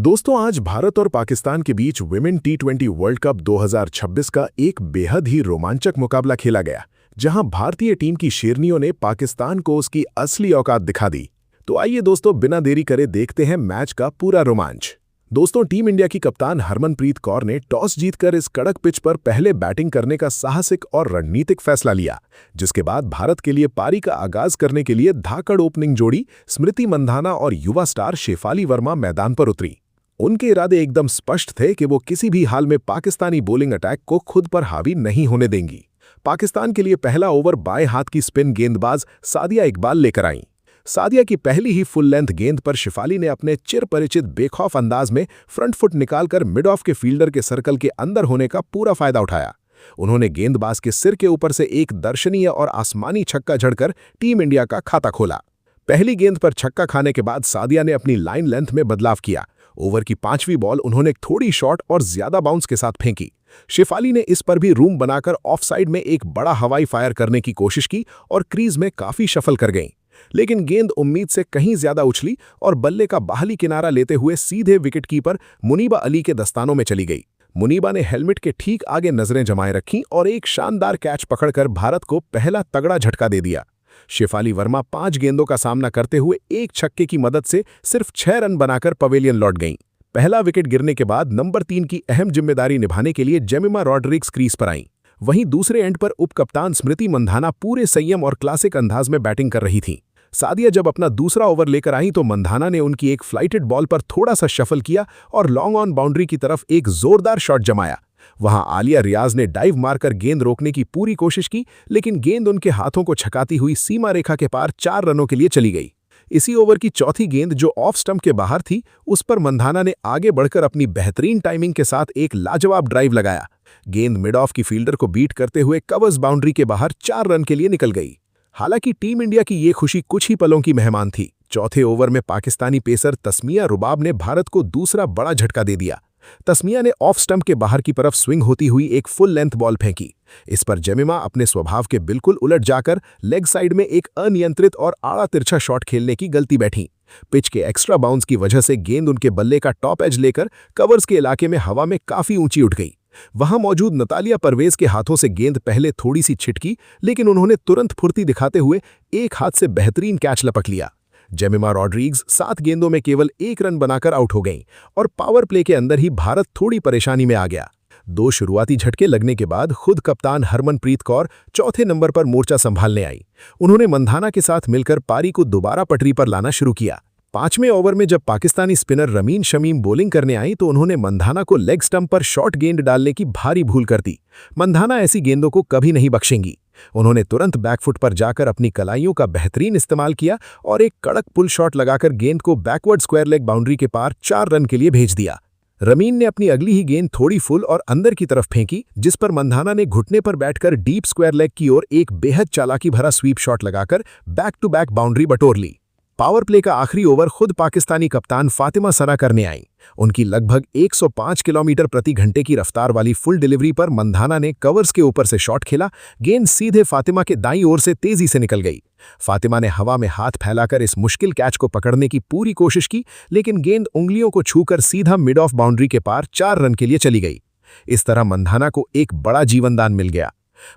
दोस्तों, आज भारत और पाकिस्तान के बीच विमेन टी20 वर्ल्ड कप 2026 का एक बेहद ही रोमांचक मुकाबला खेला गया, जहां भारतीय टीम की शेरनियों ने पाकिस्तान को उसकी असली औकात दिखा दी। तो आइए दोस्तों, बिना देरी करे देखते हैं मैच का पूरा रोमांच। दोस्तों, टीम इंडिया की कप्तान हरमनप्रीत कौर ने टॉस जीतकर इस कड़क पिच पर पहले बैटिंग करने का साहसिक और रणनीतिक फैसला लिया, जिसके बाद भारत के लिए पारी का आगाज करने के लिए धाकड़ ओपनिंग जोड़ी स्मृति मंधाना और युवा स्टार शेफाली वर्मा मैदान पर उतरी। उनके इरादे एकदम स्पष्ट थे कि वो किसी भी हाल में पाकिस्तानी बॉलिंग अटैक को खुद पर हावी नहीं होने देंगी। पाकिस्तान के लिए पहला ओवर बाएं हाथ की स्पिन गेंदबाज सादिया इकबाल लेकर आईं। सादिया की पहली ही फुल लेंथ गेंद पर शेफाली ने अपने चिर परिचित बेखौफ अंदाज में फ्रंट फुट निकालकर मिड ऑफ के फील्डर के सर्कल के अंदर होने का पूरा फायदा उठाया। उन्होंने गेंदबाज के सिर के ऊपर से एक दर्शनीय और आसमानी छक्का जड़कर टीम इंडिया का खाता खोला। पहली गेंद पर छक्का खाने के बाद सादिया ने अपनी लाइन लेंथ में बदलाव किया। ओवर की 5वीं बॉल उन्होंने थोड़ी शॉर्ट और ज्यादा बाउंस के साथ फेंकी। शेफाली ने इस पर भी रूम बनाकर ऑफ साइड में एक बड़ा हवाई फायर करने की कोशिश की और क्रीज में काफी शफल कर गईं। लेकिन गेंद उम्मीद से कहीं ज्यादा उछली और बल्ले का बाहरी किनारा लेते हुए सीधे विकेटकीपर मुनीबा अली के दस्तानों में चली गई। मुनीबा ने हेलमेट के ठीक आगे नजरें जमाए रखीं और एक शानदार कैच पकड़कर भारत को पहला तगड़ा झटका दे दिया। शेफाली वर्मा 5 गेंदों का सामना करते हुए एक छक्के की मदद से सिर्फ 6 रन बनाकर पवेलियन लौट गईं। पहला विकेट गिरने के बाद नंबर 3 की अहम जिम्मेदारी निभाने के लिए जेमिमा रॉड्रिग्स क्रीज पर आईं। वहीं दूसरे एंड पर उपकप्तान स्मृति मंधाना पूरे संयम और क्लासिक अंदाज में बैटिंग कर रही थीं। सादिया जब अपना दूसरा ओवर लेकर आई तो मंधाना ने उनकी एक फ्लाइटेड बॉल पर थोड़ा सा शफल किया और लॉन्ग ऑन बाउंड्री की तरफ एक जोरदार शॉट जमाया। वहां आलिया रियाज ने डाइव मारकर गेंद रोकने की पूरी कोशिश की, लेकिन गेंद उनके हाथों को छकाती हुई सीमा रेखा के पार 4 रनों के लिए चली गई। इसी ओवर की चौथी गेंद जो ऑफ स्टंप के बाहर थी, उस पर मंधाना ने आगे बढ़कर अपनी बेहतरीन टाइमिंग के साथ एक लाजवाब ड्राइव लगाया। गेंद मिड ऑफ की फील्डर को बीट करते हुए कवर्स बाउंड्री के बाहर 4 रन के लिए निकल गई। हालांकि टीम इंडिया की ये खुशी कुछ ही पलों की मेहमान थी। चौथे ओवर में पाकिस्तानी पेसर तस्मिया रुबाब ने भारत को दूसरा बड़ा झटका दे दिया। तस्मिया ने ऑफ स्टंप के बाहर की तरफ स्विंग होती हुई एक फुल लेंथ बॉल फेंकी। इस पर जेमिमा अपने स्वभाव के बिल्कुल उलट जाकर लेग साइड में एक अनियंत्रित और आड़ा तिरछा शॉट खेलने की गलती बैठी। पिच के एक्स्ट्रा बाउंस की वजह से गेंद उनके बल्ले का टॉप एज लेकर कवर्स के इलाके में हवा में काफी ऊंची उठ गई। वहां मौजूद नतालिया परवेज के हाथों से गेंद पहले थोड़ी सी छिटकी, लेकिन उन्होंने तुरंत फुर्ती दिखाते हुए एक हाथ से बेहतरीन कैच लपक लिया। जेमिमा रॉड्रिग्स 7 गेंदों में केवल 1 रन बनाकर आउट हो गईं और पावर प्ले के अंदर ही भारत थोड़ी परेशानी में आ गया। 2 शुरुआती झटके लगने के बाद खुद कप्तान हरमनप्रीत कौर चौथे नंबर पर मोर्चा संभालने आई। उन्होंने मंधाना के साथ मिलकर पारी को दोबारा पटरी पर लाना शुरू किया। 5वें ओवर में जब Pakistani spinner ramen Shamim bowling करने आई तो उन्होंने मंधाना को लेग स्टंप पर शॉर्ट गेंद डालने की भारी भूल कर दी। मंधाना ऐसी गेंदों को कभी नहीं बख्शेंगी। उन्होंने तुरंत बैकफुट पर जाकर अपनी कलाइयों का बेहतरीन इस्तेमाल किया और एक कड़क पुल शॉट लगाकर गेंद को बैकवर्ड स्क्वायर लेग बाउंड्री के पार 4 रन के लिए भेज दिया। रमीन ने अपनी अगली ही गेंद थोड़ी फुल और अंदर की तरफ फेंकी, जिस पर मंधाना ने घुटने पर बैठकर डीप स्क्वायर लेग की ओर एक बेहद चालाकी भरा स्वीप शॉट लगाकर बैक टू बैक बाउंड्री बटोर ली। पावर प्ले का आखिरी ओवर खुद पाकिस्तानी कप्तान फातिमा सना करने आईं। उनकी लगभग 105 किलोमीटर प्रति घंटे की रफ्तार वाली फुल डिलीवरी पर मंधाना ने कवर्स के ऊपर से शॉट खेला। गेंद सीधे फातिमा के दाईं ओर से तेजी से निकल गई। फातिमा ने हवा में हाथ फैलाकर इस मुश्किल कैच को पकड़ने की पूरी कोशिश की, लेकिन गेंद उंगलियों को छूकर सीधा मिड ऑफ बाउंड्री के पार 4 रन के लिए चली गई। इस तरह मंधाना को एक बड़ा जीवनदान मिल गया।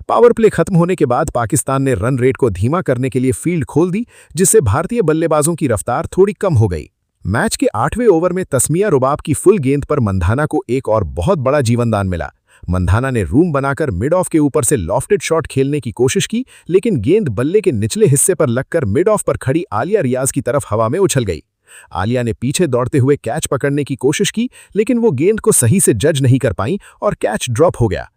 पावर प्ले खत्म होने के बाद पाकिस्तान ने रन रेट को धीमा करने के लिए फील्ड खोल दी, जिससे भारतीय बल्लेबाजों की रफ्तार थोड़ी कम हो गई। मैच के 8वें ओवर में तस्मिया रुबाब की फुल गेंद पर मंधाना को एक और बहुत बड़ा जीवनदान मिला। मंधाना ने रूम बनाकर मिड ऑफ के ऊपर से लॉफ्टेड शॉट खेलने की कोशिश की, लेकिन गेंद बल्ले के निचले हिस्से पर लगकर मिड ऑफ पर खड़ी आलिया रियाज की तरफ हवा में उछल गई। आलिया ने पीछे दौड़ते हुए कैच पकड़ने की कोशिश की, लेकिन वो गेंद को सही से जज नहीं कर पाई और कैच ड्रॉप हो गया।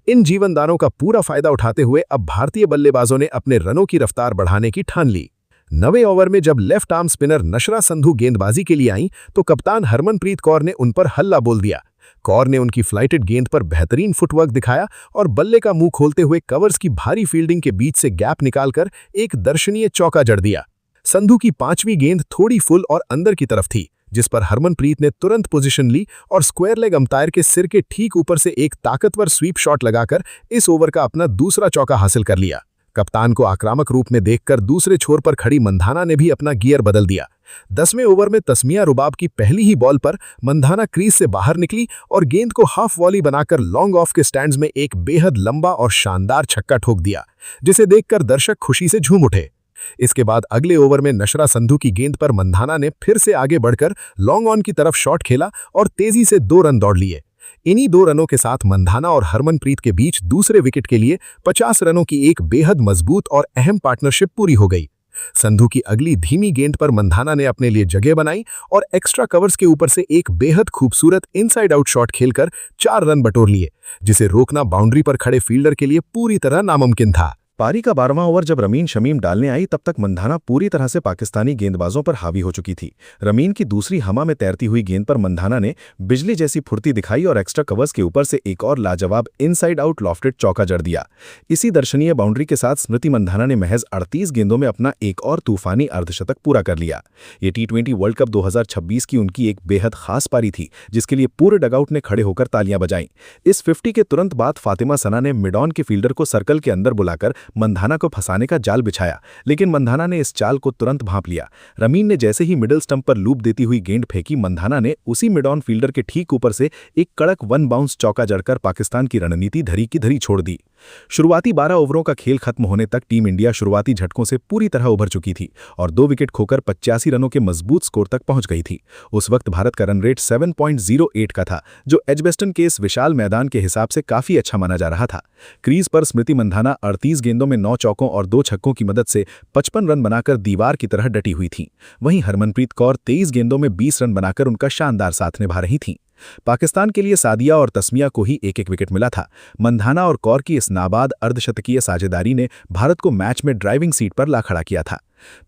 इन जीवनदानों का पूरा फायदा उठाते हुए अब भारतीय बल्लेबाजों ने अपने रनों की रफ्तार बढ़ाने की ठान ली। 9वें ओवर में जब लेफ्ट आर्म स्पिनर नशरा संधू गेंदबाजी के लिए आईं तो कप्तान हरमनप्रीत कौर ने उन पर हल्ला बोल दिया। कौर ने उनकी फ्लाइटेड गेंद पर बेहतरीन फुटवर्क दिखाया और बल्ले का मुंह खोलते हुए कवर्स की भारी फील्डिंग के बीच से गैप निकालकर एक दर्शनीय चौका जड़ दिया। संधू की 5वीं गेंद थोड़ी फुल और अंदर की तरफ थी, जिस पर हरमनप्रीत ने तुरंत पोजीशन ली और स्क्वायर लेग अंपायर के सिर के ठीक ऊपर से एक ताकतवर स्वीप शॉट लगाकर इस ओवर का अपना दूसरा चौका हासिल कर लिया। कप्तान को आक्रामक रूप में देखकर दूसरे छोर पर खड़ी मंधाना ने भी अपना गियर बदल दिया। 10वें ओवर में तस्मिया रुबाब की पहली ही बॉल पर मंधाना क्रीज से बाहर निकली और गेंद को हाफ वॉली बनाकर लॉन्ग ऑफ के स्टैंड्स में एक बेहद लंबा और शानदार छक्का ठोक दिया, जिसे देखकर दर्शक खुशी से झूम उठे। इसके बाद अगले ओवर में नशरा संधू की गेंद पर मंधाना ने फिर से आगे बढ़कर लॉन्ग ऑन की तरफ शॉट खेला और तेजी से 2 रन दौड़ लिए। इन्हीं 2 रनों के साथ मंधाना और हरमनप्रीत के बीच दूसरे विकेट के लिए 50 रनों की एक बेहद मजबूत और अहम पार्टनरशिप पूरी हो गई। संधू की अगली धीमी गेंद पर मंधाना ने अपने लिए जगह बनाई और एक्स्ट्रा कवर्स के ऊपर से एक बेहद खूबसूरत इनसाइड आउट शॉट खेलकर 4 रन बटोर लिए, जिसे रोकना बाउंड्री पर खड़े फील्डर के लिए पूरी तरह नामुमकिन था। पारी का 12वां ओवर जब रमीन शमीम डालने आई तब तक मंधाना पूरी तरह से पाकिस्तानी गेंदबाजों पर हावी हो चुकी थी। रमीन की दूसरी हवा में तैरती हुई गेंद पर मंधाना ने बिजली जैसी फुर्ती दिखाई और एक्स्ट्रा कवर्स के ऊपर से एक और लाजवाब इनसाइड आउट लॉफ्टेड चौका जड़ दिया। इसी दर्शनीय बाउंड्री के साथ स्मृति मंधाना ने महज 38 गेंदों में अपना एक और तूफानी अर्धशतक पूरा कर लिया। ये T20 वर्ल्ड कप 2026 की उनकी एक बेहद खास पारी थी, जिसके लिए पूरे डगआउट ने खड़े होकर तालियां बजाईं। इस 50 के तुरंत बाद फातिमा सना ने मिड ऑन के फील्डर को सर्कल के अंदर बुलाकर मंधाना को फंसाने का जाल बिछाया, लेकिन मंधाना ने इस चाल को तुरंत भांप लिया। रमीन ने जैसे ही मिडिल स्टंप पर लूप देती हुई गेंद फेंकी, मंधाना ने उसी मिड ऑन फील्डर के ठीक ऊपर से एक कड़क 1 बाउंस चौका जड़कर पाकिस्तान की रणनीति धरी की धरी छोड़ दी। शुरुआती 12 ओवरों का खेल खत्म होने तक टीम इंडिया शुरुआती झटकों से पूरी तरह उभर चुकी थी और 2 विकेट खोकर 85 रनों के मजबूत स्कोर तक पहुंच गई थी। उस वक्त भारत का रन रेट 7.08 का था, जो एजबेस्टन के इस विशाल मैदान के हिसाब से काफी अच्छा माना जा रहा था। क्रीज पर स्मृति मंधाना 38 गेंदों में 9 चौकों और 2 छक्कों की मदद से 55 रन बनाकर दीवार की तरह डटी हुई थी। वहीं हरमनप्रीत कौर 23 गेंदों में 20 रन बनाकर उनका शानदार साथ निभा रही थीं। पाकिस्तान के लिए सादिया और तस्मिया को ही एक एक विकेट मिला था। मंधाना और कौर की इस नाबाद अर्धशतकीय साझेदारी ने भारत को मैच में ड्राइविंग सीट पर ला खड़ा किया था।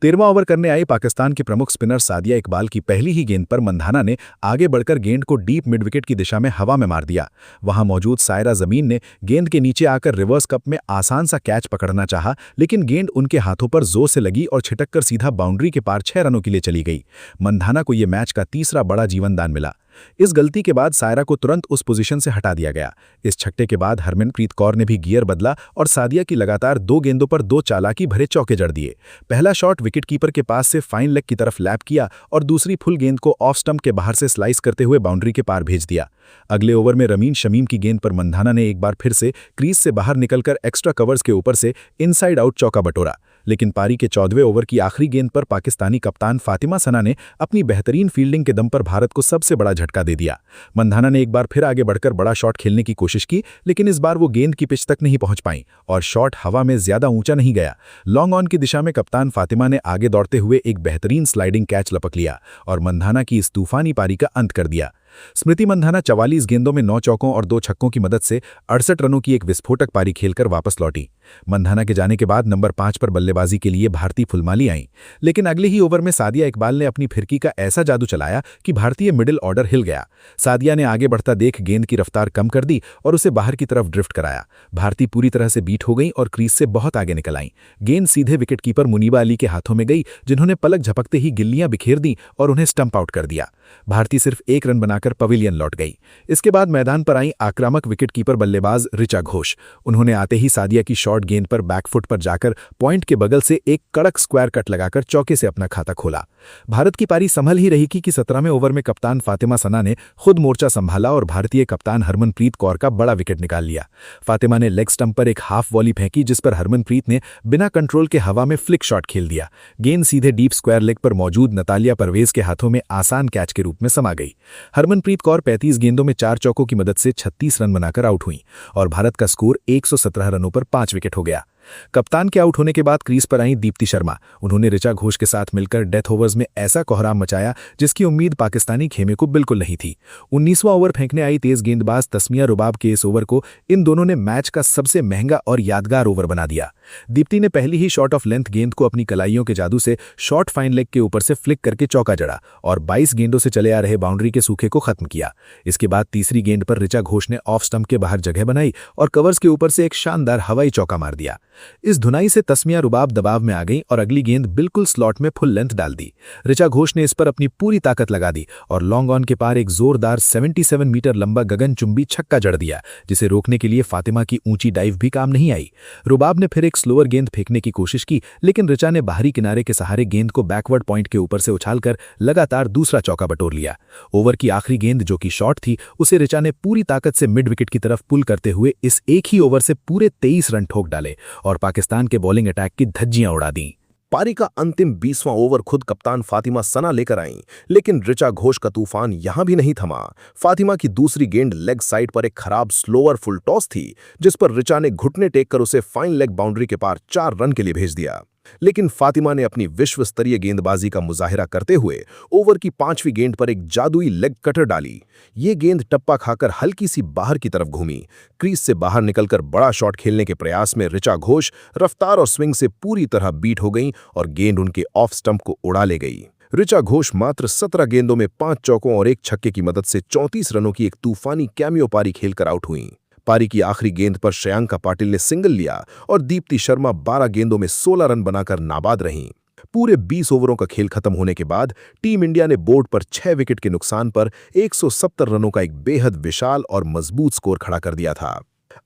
13वां ओवर करने आई पाकिस्तान के प्रमुख स्पिनर सादिया इकबाल की पहली ही गेंद पर मंधाना ने आगे बढ़कर गेंद को डीप मिड विकेट की दिशा में हवा में मार दिया। वहां मौजूद सायरा जमीन ने गेंद के नीचे आकर रिवर्स कप में आसान सा कैच पकड़ना चाहा, लेकिन गेंद उनके हाथों पर जोर से लगी और छिटककर सीधा बाउंड्री के पार 6 रनों के लिए चली गई। मंधाना को यह मैच का तीसरा बड़ा जीवनदान मिला। इस गलती के बाद सायरा को तुरंत उस पोजीशन से हटा दिया गया। इस छक्के के बाद हरमनप्रीत कौर ने भी गियर बदला और सादिया की लगातार 2 गेंदों पर 2 चालाकी भरे चौके जड़ दिए। पहला शॉट विकेटकीपर के पास से फाइन लेग की तरफ लैप किया और दूसरी फुल गेंद को ऑफ स्टंप के बाहर से स्लाइस करते हुए बाउंड्री के पार भेज दिया। अगले ओवर में रमीन शमीम की गेंद पर मंधाना ने एक बार फिर से क्रीज से बाहर निकलकर एक्स्ट्रा कवर्स के ऊपर से इनसाइड आउट चौका बटोरा, लेकिन पारी के 14वें ओवर की आखिरी गेंद पर पाकिस्तानी कप्तान फातिमा सना ने अपनी बेहतरीन फील्डिंग के दम पर भारत को सबसे बड़ा झटका दे दिया। मंधाना ने एक बार फिर आगे बढ़कर बड़ा शॉट खेलने की कोशिश की, लेकिन इस बार वो गेंद की पिच तक नहीं पहुंच पाई और शॉट हवा में ज्यादा ऊंचा नहीं गया। लॉन्ग ऑन की दिशा में कप्तान फातिमा ने आगे दौड़ते हुए एक बेहतरीन स्लाइडिंग कैच लपक लिया और मंधाना की इस तूफानी पारी का अंत कर दिया। स्मृति मंधाना 44 गेंदों में 9 चौकों और 2 छक्कों की मदद से 68 रनों की एक विस्फोटक पारी खेलकर वापस लौटी। मंधाना के जाने के बाद नंबर 5 पर बल्लेबाजी के लिए भारतीय फुलमाली आईं, लेकिन अगले ही ओवर में सादिया इकबाल ने अपनी फिरकी का ऐसा जादू चलाया कि भारतीय मिडिल ऑर्डर हिल गया। सादिया ने आगे बढ़ता देख गेंद की रफ्तार कम कर दी और उसे बाहर की तरफ ड्रिफ्ट कराया। भारतीय पूरी तरह से बीट हो गई और क्रीज से बहुत आगे निकल आईं। गेंद सीधे विकेटकीपर मुनीबा अली के हाथों में गई, जिन्होंने पलक झपकते ही गिल्लियां बिखेर दी और उन्हें स्टंप आउट कर दिया। भारतीय सिर्फ 1 रन बनाकर पवेलियन लौट गई। इसके बाद मैदान पर आई आक्रामक विकेटकीपर बल्लेबाज ऋचा घोष। उन्होंने आते ही सादिया की शॉर्ट गेंद पर बैकफुट पर जाकर पॉइंट के बगल से एक कड़क स्क्वायर कट लगाकर चौके से अपना खाता खोला। भारत की पारी संभल ही रही कि 17वें ओवर में कप्तान फातिमा सना ने खुद मोर्चा संभाला और भारतीय कप्तान हरमनप्रीत कौर का बड़ा विकेट निकाल लिया। फातिमा ने लेग स्टंप पर एक हाफ वॉली फेंकी, जिस पर हरमनप्रीत ने बिना कंट्रोल के हवा में फ्लिक शॉट खेल दिया। गेंद सीधे डीप स्क्वायर लेग पर मौजूद नतालिया परवेज के हाथों में आसान कैच के रूप में समा गई। हरमनप्रीत कौर 35 गेंदों में 4 चौकों की मदद से 36 रन बनाकर आउट हुई और भारत का स्कोर 117 रनों पर 5 विकेट हो गया। कप्तान के आउट होने के बाद क्रीज पर आई दीप्ति शर्मा। उन्होंने ऋचा घोष के साथ मिलकर डेथ ओवर्स में ऐसा कोहराम मचाया जिसकी उम्मीद पाकिस्तानी खेमे को बिल्कुल नहीं थी। 19वां ओवर फेंकने आई तेज गेंदबाज तस्मिया रुबाब के इस ओवर को इन दोनों ने मैच का सबसे महंगा और यादगार ओवर बना दिया। दीप्ति ने पहली ही शॉट ऑफ लेंथ गेंद को अपनी कलाइयों के जादू से शॉर्ट फाइन लेग के ऊपर से फ्लिक करके चौका जड़ा और 22 गेंदों से चले आ रहे बाउंड्री के सूखे को खत्म किया। इसके बाद तीसरी गेंद पर ऋचा घोष ने ऑफ स्टंप के बाहर जगह बनाई और कवर्स के ऊपर से एक शानदार हवाई चौका मार दिया। इस धुनाई से तस्मिया रुबाब दबाव में आ गई और अगली गेंद बिल्कुल स्लॉट में फुल लेंथ डाल दी। ऋचा घोष ने इस पर अपनी पूरी ताकत लगा दी और लॉन्ग ऑन के पार एक जोरदार 77 मीटर लंबा गगनचुंबी छक्का जड़ दिया, जिसे रोकने के लिए फातिमा की ऊंची डाइव भी काम नहीं आई। रुबाब ने फिर एक स्लोअर गेंद फेंकने की कोशिश की, लेकिन ऋचा ने बाहरी किनारे के सहारे गेंद को बैकवर्ड पॉइंट के ऊपर से उछालकर लगातार दूसरा चौका बटोर लिया। ओवर की आखिरी गेंद जो कि शॉर्ट थी, उसे ऋचा ने पूरी ताकत से मिड विकेट की तरफ पुल करते हुए इस एक ही ओवर से पूरे 23 रन ठोक डाले और पाकिस्तान के बॉलिंग अटैक की धज्जियां उड़ा दी। पारी का अंतिम 20वां ओवर खुद कप्तान फातिमा सना लेकर आईं, लेकिन ऋचा घोष का तूफान यहां भी नहीं थमा। फातिमा की दूसरी गेंद लेग साइड पर एक खराब स्लोअर फुल टॉस थी, जिस पर ऋचा ने घुटने टेक कर उसे फाइन लेग बाउंड्री के पार 4 रन के लिए भेज दिया। लेकिन फातिमा ने अपनी विश्व स्तरीय गेंदबाजी का मुजाहिरा करते हुए ओवर की 5वीं गेंद पर एक जादुई लेग कटर डाली। ये गेंद टप्पा खाकर हल्की सी बाहर की तरफ घूमी। क्रीज से बाहर निकलकर बड़ा शॉट खेलने के प्रयास में ऋचा घोष रफ्तार और स्विंग से पूरी तरह बीट हो गईं और गेंद उनके ऑफ स्टंप को उड़ा ले गई। ऋचा घोष मात्र 17 गेंदों में 5 चौकों और 1 छक्के की मदद से 34 रनों की एक तूफानी कैमियो पारी खेलकर आउट हुईं। पारी की आखिरी गेंद पर श्रेयांका पाटिल ने सिंगल लिया और दीप्ति शर्मा 12 गेंदों में 16 रन बनाकर नाबाद रहीं। पूरे 20 ओवरों का खेल खत्म होने के बाद टीम इंडिया ने बोर्ड पर 6 विकेट के नुकसान पर 170 रनों का एक बेहद विशाल और मजबूत स्कोर खड़ा कर दिया था।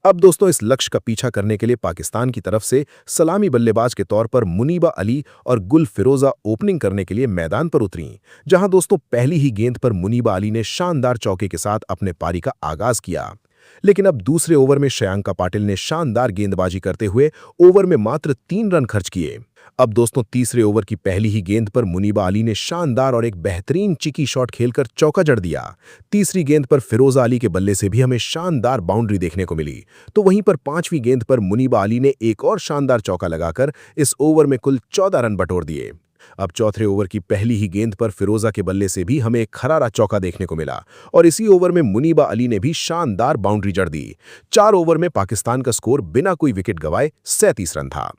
अब दोस्तों, इस लक्ष्य का पीछा करने के लिए पाकिस्तान की तरफ से सलामी बल्लेबाज के तौर पर मुनीबा अली और गुल फिरोजा ओपनिंग करने के लिए मैदान पर उतरीं, जहां दोस्तों पहली ही गेंद पर मुनीबा अली ने शानदार चौके के साथ अपने पारी का आगाज किया। लेकिन अब दूसरे ओवर में श्रेयांका पाटिल ने शानदार गेंदबाजी करते हुए ओवर में मात्र 3 रन खर्च किए। अब दोस्तों तीसरे ओवर की पहली ही गेंद पर मुनीबा अली ने शानदार और एक बेहतरीन चिकी शॉट खेलकर चौका जड़ दिया। तीसरी गेंद पर फिरोजा अली के बल्ले से भी हमें शानदार बाउंड्री देखने को मिली। तो वहीं पर 5वीं गेंद पर मुनीबा अली ने एक और शानदार चौका लगाकर इस ओवर में कुल 14 रन बटोर दिए। अब चौथे ओवर की पहली ही गेंद पर फिरोजा के बल्ले से भी हमें एक खरारा चौका देखने को मिला और इसी ओवर में मुनीबा अली ने भी शानदार बाउंड्री जड़ दी। 4 ओवर में पाकिस्तान का स्कोर बिना कोई विकेट गंवाए 37 रन था।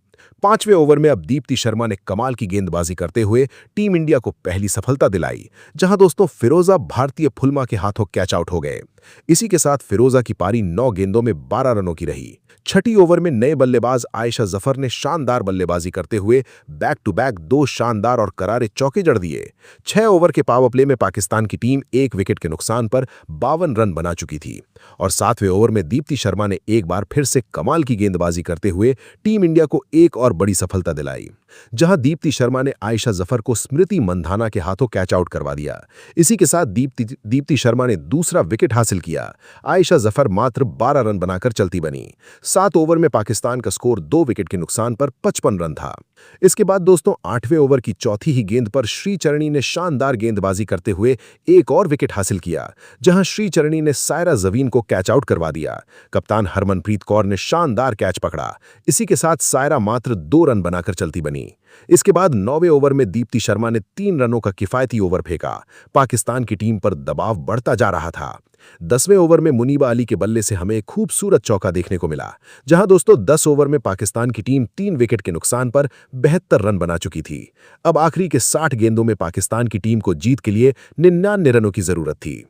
5वें ओवर में अब दीप्ति शर्मा ने कमाल की गेंदबाजी करते हुए टीम इंडिया को पहली सफलता दिलाई, जहां दोस्तों फिरोजा भारतीय फुलमा के हाथों कैच आउट हो गए। इसी के साथ फिरोजा की पारी 9 गेंदों में 12 रनों की रही। 6ठी ओवर में नए बल्लेबाज आयशा जफर ने शानदार बल्लेबाजी करते हुए बैक टू बैक 2 शानदार और करारे चौके जड़ दिए। 6 ओवर के पावर प्ले में पाकिस्तान की टीम 1 विकेट के नुकसान पर 52 रन बना चुकी थी और 7वें ओवर में दीप्ति शर्मा ने एक बार फिर से कमाल की गेंदबाजी करते हुए टीम इंडिया को एक और बड़ी सफलता दिलाई, जहां दीप्ति शर्मा ने आयशा जफर को स्मृति मंधाना के हाथों कैच आउट करवा दिया। इसी के साथ दीप्ति शर्मा ने दूसरा विकेट हासिल किया। आयशा जफर मात्र 12 रन बनाकर चलती बनी। 7 ओवर में पाकिस्तान का स्कोर 2 विकेट के नुकसान पर 55 रन था। इसके बाद दोस्तों 8वें ओवर की चौथी ही गेंद पर श्रीचरणी ने शानदार गेंदबाजी करते हुए एक और विकेट हासिल किया, जहां श्रीचरणी ने सायरा जवीन को कैच आउट करवा दिया। कप्तान हरमनप्रीत कौर ने शानदार कैच पकड़ा। इसी के साथ सायरा मात्र 2 रन बनाकर चलती बनी। इसके बाद 9वें ओवर में दीप्ति शर्मा ने 3 रनों का किफायती ओवर फेंका। पाकिस्तान की टीम पर दबाव बढ़ता जा रहा था। 10वें ओवर में मुनीबा अली के बल्ले से हमें एक खूबसूरत चौका देखने को मिला, जहां दोस्तों 10 ओवर में पाकिस्तान की टीम 3 विकेट के नुकसान पर 72 रन बना चुकी थी। अब आखिरी के 60 गेंदों में पाकिस्तान की टीम को जीत के लिए 99 रनों की जरूरत थी।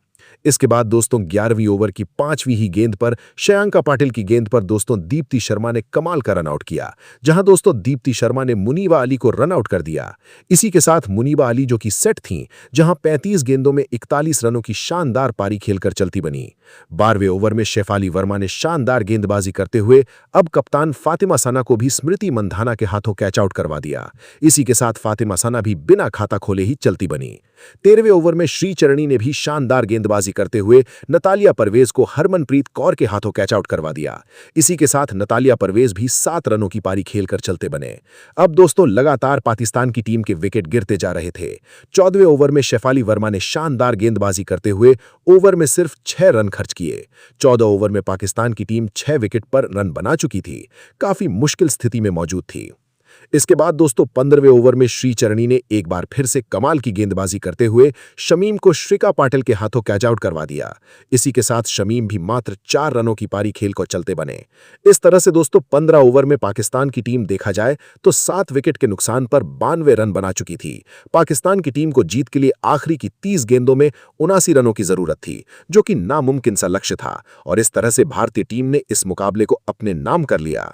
इसके बाद दोस्तों 11वीं ओवर की 5वीं ही गेंद पर श्रेयांका पाटिल की गेंद पर दोस्तों दीप्ति शर्मा ने कमाल का रन आउट किया, जहां दोस्तों दीप्ति शर्मा ने मुनीबा अली को रन आउट कर दिया। इसी के साथ मुनीबा अली जो कि सेट थीं, जहां 35 गेंदों में 41 रनों की शानदार पारी खेलकर चलती बनी। 12वें ओवर में शेफाली वर्मा ने शानदार गेंदबाजी करते हुए अब कप्तान फातिमा सना को भी स्मृति मंधाना के हाथों कैच आउट करवा दिया। इसी के साथ फातिमा सना भी बिना खाता खोले ही चलती बनी। 13वें ओवर में श्रीचरणी ने भी शानदार गेंदबाजी करते हुए नतालिया परवेज को हरमनप्रीत कौर के हाथों कैच आउट करवा दिया। इसी के साथ नतालिया परवेज भी 7 रनों की पारी खेलकर चलते बने। अब दोस्तों लगातार पाकिस्तान की टीम के विकेट गिरते जा रहे थे। 14वें ओवर में शेफाली वर्मा ने शानदार गेंदबाजी करते हुए ओवर में सिर्फ 6 रन खर्च किए। 14 ओवर में पाकिस्तान की टीम 6 विकेट पर रन बना चुकी थी, काफी मुश्किल स्थिति में मौजूद थी। इसके बाद दोस्तों 15वें ओवर में श्रीचरणी ने एक बार फिर से कमाल की गेंदबाजी करते हुए शमीम को श्रिका पाटिल के हाथों कैच आउट करवा दिया। इसी के साथ शमीम भी मात्र 4 रनों की पारी खेल को चलते बने। इस तरह से दोस्तों 15 ओवर में पाकिस्तान की टीम देखा जाए तो 7 विकेट के नुकसान पर 92 रन बना चुकी थी। पाकिस्तान की टीम को जीत के लिए आखिरी की 30 गेंदों में 79 रनों की जरूरत थी, जो कि नामुमकिन सा लक्ष्य था और इस तरह से भारतीय टीम ने इस मुकाबले को अपने नाम कर लिया।